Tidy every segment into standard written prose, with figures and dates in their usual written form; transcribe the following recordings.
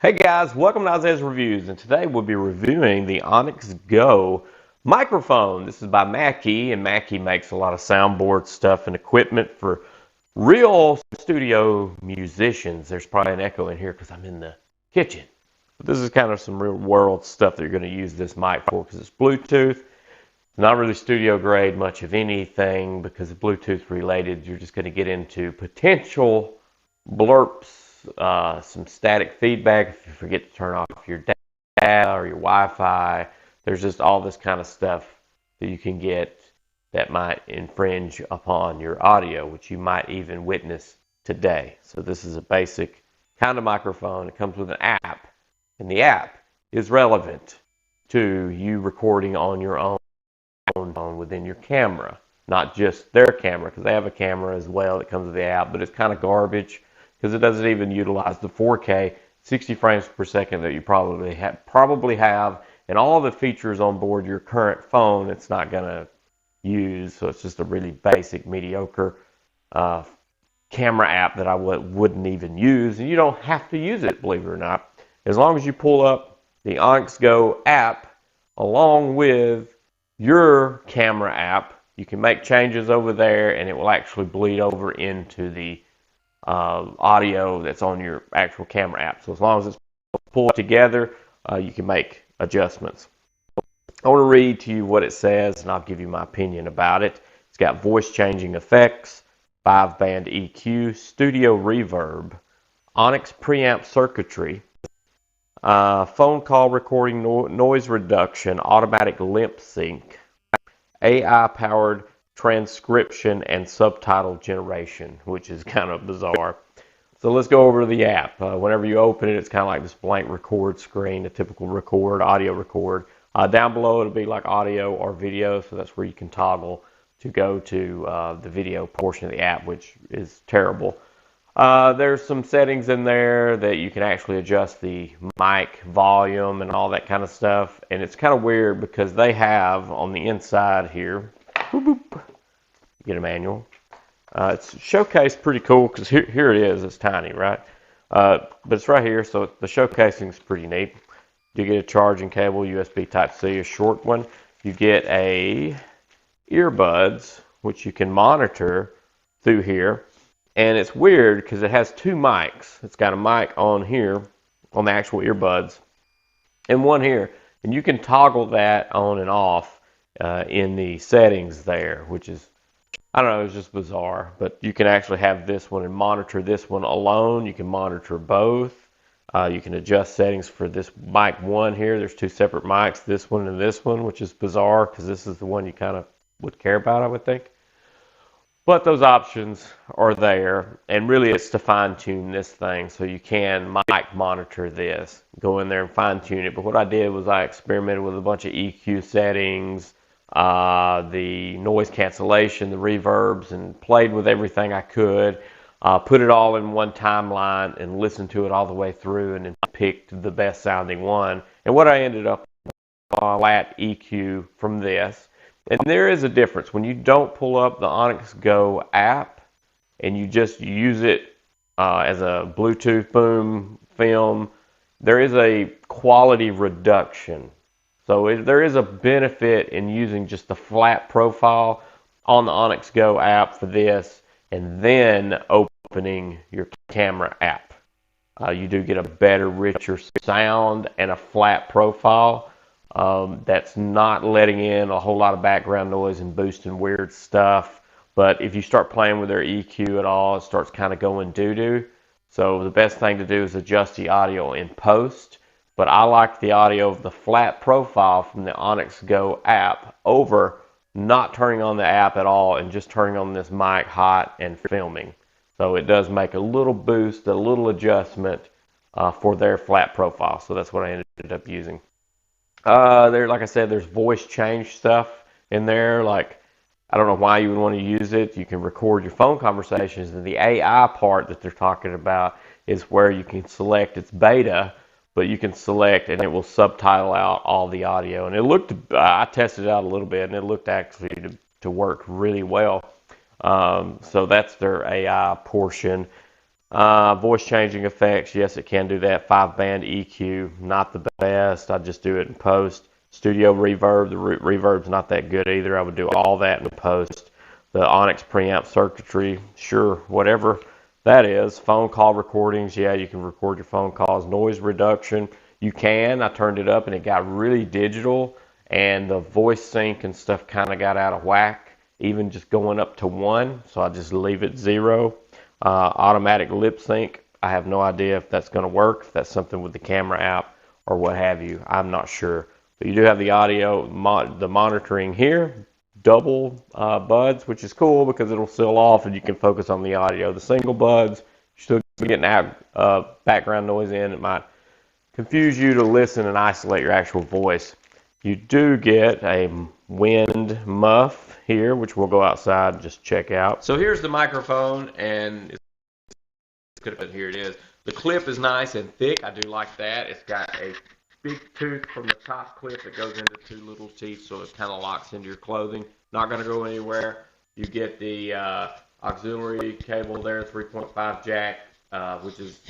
Hey guys, welcome to Isaiah's Reviews, and today we'll be reviewing the Onyx Go microphone. This is by Mackie, and Mackie makes a lot of soundboard stuff and equipment for real studio musicians. There's probably an echo in here because I'm in the kitchen. But this is kind of some real world stuff that you're going to use this mic for because it's Bluetooth. It's not really studio grade much of anything because it's Bluetooth related. You're just going to get into potential blurps, some static feedback if you forget to turn off your data or your Wi-Fi. There's just all this kind of stuff that you can get that might infringe upon your audio, which you might even witness today. So this is a basic kind of microphone. It comes with an app, and the app is relevant to you recording on your own phone within your camera, not just their camera, because they have a camera as well that comes with the app, but it's kind of garbage because it doesn't even utilize the 4K 60 frames per second that you probably have, and all the features on board your current phone it's not going to use. So it's just a really basic, mediocre camera app that I wouldn't even use, and you don't have to use it, believe it or not, as long as you pull up the Onyx Go app along with your camera app. You can make changes over there, and it will actually bleed over into the audio that's on your actual camera app. So as long as it's pulled together, you can make adjustments. I want to read to you what it says, and I'll give you my opinion about it. It's got voice changing effects, 5-band EQ, studio reverb, Onyx preamp circuitry, phone call recording, noise reduction, automatic lip sync, AI-powered transcription, and subtitle generation, which is kind of bizarre. So let's go over to the app. Whenever you open it, it's kind of like this blank record screen, a typical audio record. Down below, it'll be like audio or video, so that's where you can toggle to go to the video portion of the app, which is terrible. There's some settings in there that you can actually adjust the mic volume and all that kind of stuff. And it's kind of weird because they have on the inside here, boop, boop, get a manual. It's showcased pretty cool because here it is. It's tiny, right? But it's right here, so the showcasing is pretty neat. You get a charging cable, USB Type-C, a short one. You get a earbuds, which you can monitor through here. And it's weird because it has two mics. It's got a mic on here, on the actual earbuds, and one here. And you can toggle that on and off in the settings there, which is, I don't know, it's just bizarre. But you can actually have this one and monitor this one alone. You can monitor both. You can adjust settings for this mic one here. There's two separate mics, this one and this one, which is bizarre because this is the one you kind of would care about, I would think. But those options are there, and really it's to fine-tune this thing, so you can mic monitor this, go in there and fine-tune it. But what I did was I experimented with a bunch of EQ settings, the noise cancellation, the reverbs, and played with everything I could, put it all in one timeline and listened to it all the way through, and then picked the best sounding one. And what I ended up with flat EQ from this. And there is a difference. When you don't pull up the Onyx Go app and you just use it as a Bluetooth boom film, there is a quality reduction. So there is a benefit in using just the flat profile on the Onyx Go app for this and then opening your camera app. You do get a better, richer sound and a flat profile. That's not letting in a whole lot of background noise and boosting weird stuff. But if you start playing with their EQ at all, it starts kind of going doo-doo. So the best thing to do is adjust the audio in post. But I like the audio of the flat profile from the Onyx Go app over not turning on the app at all and just turning on this mic hot and filming. So it does make a little boost, a little adjustment for their flat profile. So that's what I ended up using. There, like I said, there's voice change stuff in there. Like, I don't know why you would want to use it. You can record your phone conversations, and the AI part that they're talking about is where you can select, it's beta, but you can select and it will subtitle out all the audio. And it looked, I tested it out a little bit, and it looked actually to work really well. So that's their AI portion. Voice changing effects, yes, it can do that. 5-band EQ, not the best. I just do it in post. Studio reverb, the reverb's not that good either. I would do all that in post. The Onyx preamp circuitry, sure, whatever that is. Phone call recordings, yeah, you can record your phone calls. Noise reduction, you can. I turned it up and it got really digital, and the voice sync and stuff kind of got out of whack, even just going up to 1, so I just leave it 0. Automatic lip sync, I have no idea if that's going to work, if that's something with the camera app or what have you. I'm not sure. But you do have the audio, the monitoring here, double buds, which is cool because it'll seal off and you can focus on the audio. The single buds, you're still getting out background noise in. It might confuse you to listen and isolate your actual voice. You do get a wind muff here, which we'll go outside and just check out. So here's the microphone, and here it is. The clip is nice and thick. I do like that. It's got a big tooth from the top clip that goes into 2 little teeth, so it kind of locks into your clothing. Not going to go anywhere. You get the auxiliary cable there, 3.5 jack, which is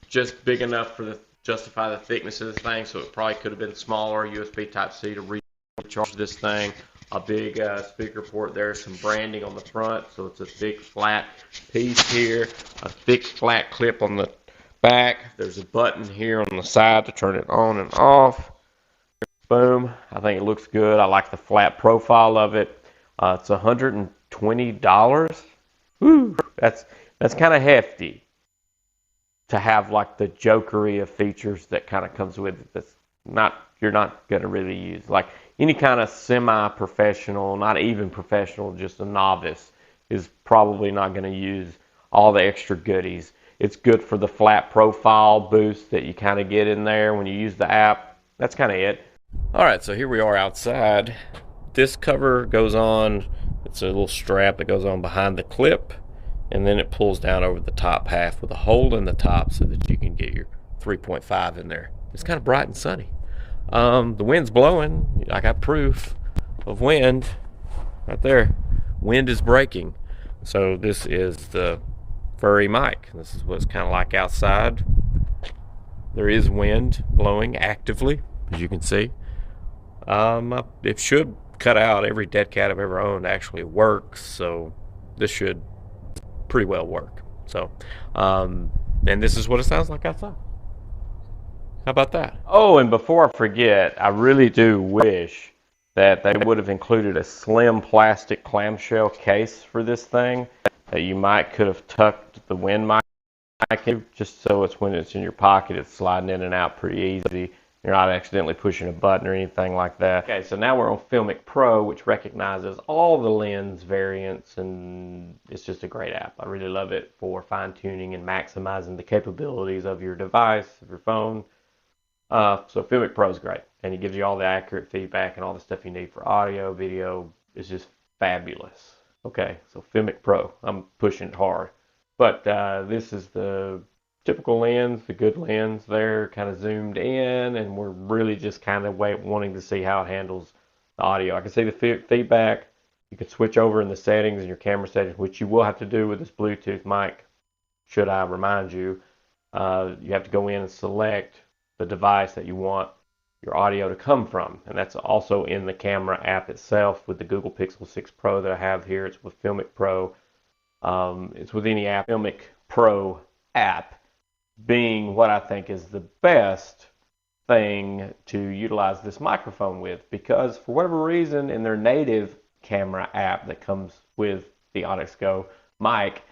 just big enough for justify the thickness of the thing, so it probably could have been smaller. USB Type-C to recharge this thing. A big speaker port there, some branding on the front, so it's a thick flat piece here, a thick flat clip on the back. There's a button here on the side to turn it on and off. Boom. I think it looks good. I like the flat profile of it. It's $120. Woo, that's kind of hefty to have like the jokery of features that kind of comes with it. That's you're not going to really use. Like any kind of semi-professional, not even professional, just a novice is probably not going to use all the extra goodies. It's good for the flat profile boost that you kind of get in there when you use the app. That's kind of it. All right, so here we are outside. This cover goes on. It's a little strap that goes on behind the clip, and then it pulls down over the top half with a hole in the top so that you can get your 3.5 in there. It's kind of bright and sunny. The wind's blowing. I got proof of wind right there. Wind is breaking. So this is the furry mic. This is what it's kind of like outside. There is wind blowing actively, as you can see. It should cut out. Every dead cat I've ever owned actually works, so this should pretty well work. So, and this is what it sounds like outside. How about that? Oh, and before I forget, I really do wish that they would have included a slim plastic clamshell case for this thing that you could have tucked the wind mic in, just so it's when it's in your pocket, it's sliding in and out pretty easy. You're not accidentally pushing a button or anything like that. Okay, so now we're on Filmic Pro, which recognizes all the lens variants, and it's just a great app. I really love it for fine-tuning and maximizing the capabilities of your device, of your phone. So Filmic Pro is great, and it gives you all the accurate feedback and all the stuff you need for audio, video. It's just fabulous. Okay, so Filmic Pro, I'm pushing it hard. But this is the typical lens, the good lens there, kind of zoomed in, and we're really just kind of wanting to see how it handles the audio. I can see the feedback. You can switch over in the settings in your camera settings, which you will have to do with this Bluetooth mic, should I remind you. You have to go in and select the device that you want your audio to come from, and that's also in the camera app itself with the Google Pixel 6 Pro that I have here. It's with Filmic Pro. It's with any app. Filmic Pro app being what I think is the best thing to utilize this microphone with, because for whatever reason in their native camera app that comes with the Onyx Go mic,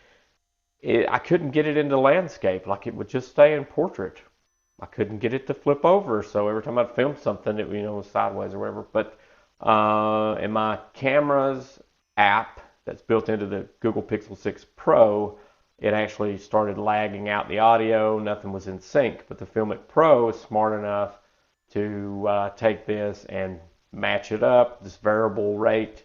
I couldn't get it into landscape. Like, it would just stay in portrait. I couldn't get it to flip over, so every time I'd film something, it was sideways or whatever. But in my camera's app that's built into the Google Pixel 6 Pro, it actually started lagging out the audio. Nothing was in sync. But the Filmic Pro is smart enough to take this and match it up, this variable rate.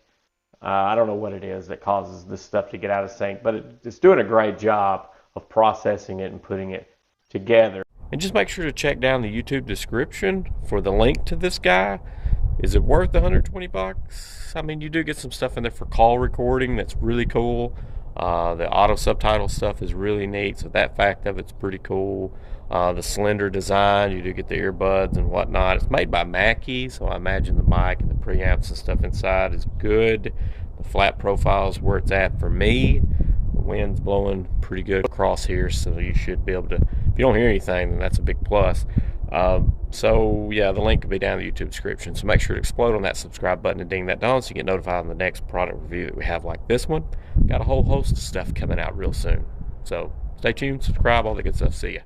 I don't know what it is that causes this stuff to get out of sync, but it's doing a great job of processing it and putting it together. And just make sure to check down the YouTube description for the link to this guy. Is it worth $120? I mean, you do get some stuff in there for call recording that's really cool. The auto subtitle stuff is really neat, so that fact of it's pretty cool. The slender design, you do get the earbuds and whatnot. It's made by Mackie, so I imagine the mic and the preamps and stuff inside is good. The flat profile is where it's at for me. The wind's blowing pretty good across here, so you should be able to, if you don't hear anything, then that's a big plus. So yeah, the link will be down in the YouTube description. So make sure to explode on that subscribe button and ding that bell so you get notified on the next product review that we have like this one. Got a whole host of stuff coming out real soon. So stay tuned, subscribe, all the good stuff. See ya.